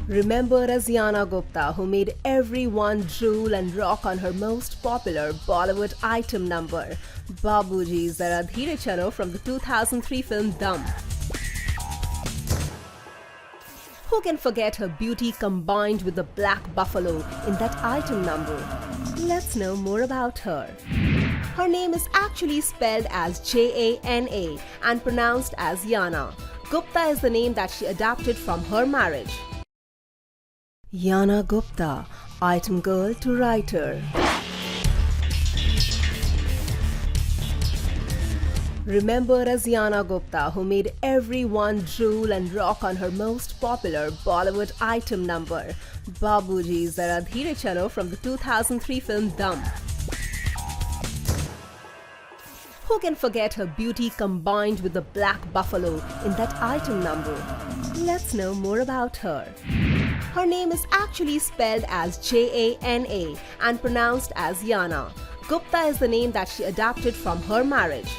Remembered as Yana Gupta, who made everyone drool and rock on her most popular Bollywood item number, Babuji Zara Dheere Chalo from the 2003 film Dum. Who can forget her beauty combined with the black buffalo in that item number? Let's know more about her. Her name is actually spelled as Jana and pronounced as Yana. Gupta is the name that she adapted from her marriage. Yana Gupta, item girl to writer. Remembered as Yana Gupta, who made everyone drool and rock on her most popular Bollywood item number, Babuji Zara Dheere Chalo from the 2003 film Dum. Who can forget her beauty combined with the black buffalo in that item number? Let's know more about her. Her name is actually spelled as Jana and pronounced as Yana. Gupta is the name that she adapted from her marriage.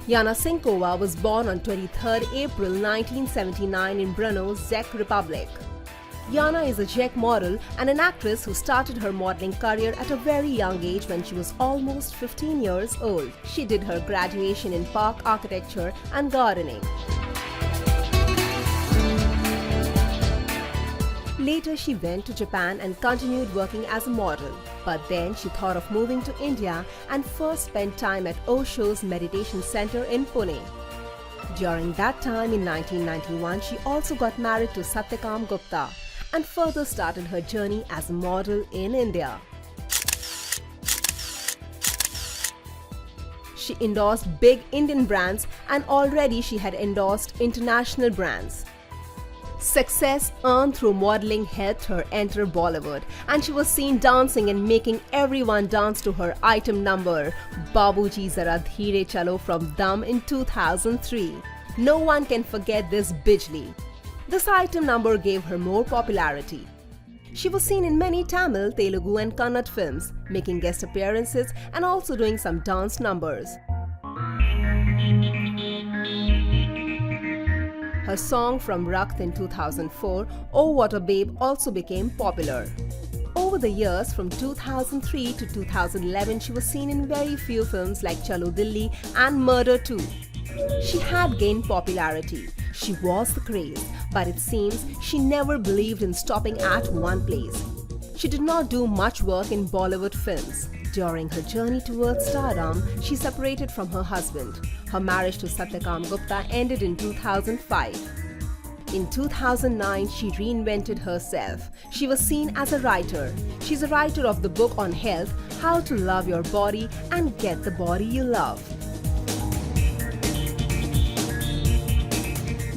Yana Sinkova was born on 23rd April 1979 in Brno, Czech Republic. Yana is a Czech model and an actress who started her modeling career at a very young age when she was almost 15 years old. She did her graduation in park architecture and gardening. Later, she went to Japan and continued working as a model. But then she thought of moving to India and first spent time at Osho's Meditation Center in Pune. During that time in 1991, she also got married to Satyakam Gupta and further started her journey as a model in India. She endorsed big Indian brands and already she had endorsed international brands. Success earned through modeling helped her enter Bollywood, and she was seen dancing and making everyone dance to her item number, Babuji Zara Dheere Chalo from Dum in 2003. No one can forget this Bijli. This item number gave her more popularity. She was seen in many Tamil, Telugu and Kannada films, making guest appearances and also doing some dance numbers. Her song from Rakht in 2004, Oh What a Babe, also became popular. Over the years, from 2003 to 2011, she was seen in very few films like Chalo Dilli and Murder 2. She had gained popularity. She was the craze, but it seems she never believed in stopping at one place. She did not do much work in Bollywood films. During her journey towards stardom, she separated from her husband. Her marriage to Satyakam Gupta ended in 2005. In 2009, she reinvented herself. She was seen as a writer. She's a writer of the book on health, How to Love Your Body and Get the Body You Love.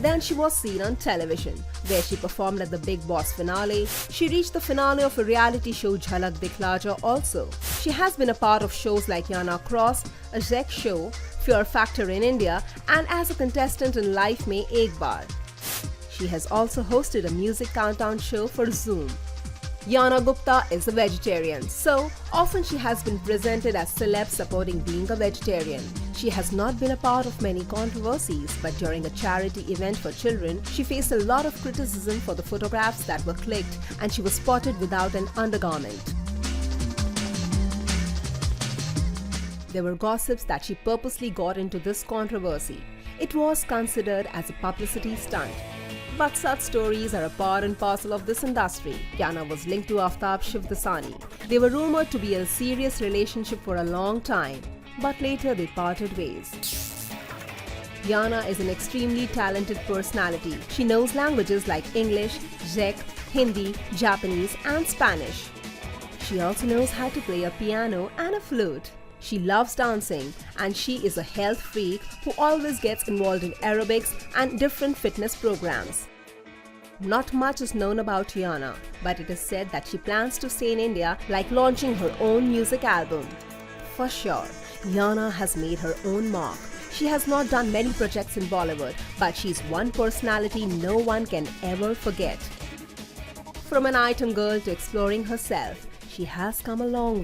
Then she was seen on television, where she performed at the Bigg Boss finale. She reached the finale of a reality show Jhalak Dikla Ja also. She has been a part of shows like Yana Cross, a Czech show, Fear Factor in India, and as a contestant in Life Mein Ek Baar. She has also hosted a music countdown show for Zoom. Yana Gupta is a vegetarian, so often she has been presented as celeb supporting being a vegetarian. She has not been a part of many controversies, but during a charity event for children, she faced a lot of criticism for the photographs that were clicked, and she was spotted without an undergarment. There were gossips that she purposely got into this controversy. It was considered as a publicity stunt. But such stories are a part and parcel of this industry. Yana was linked to Aftab Shivdasani. They were rumored to be in a serious relationship for a long time, but later they parted ways. Yana is an extremely talented personality. She knows languages like English, Czech, Hindi, Japanese and Spanish. She also knows how to play a piano and a flute. She loves dancing and she is a health freak who always gets involved in aerobics and different fitness programs. Not much is known about Yana, but it is said that she plans to stay in India, like launching her own music album. For sure, Yana has made her own mark. She has not done many projects in Bollywood, but she's one personality no one can ever forget. From an item girl to exploring herself, she has come a long way.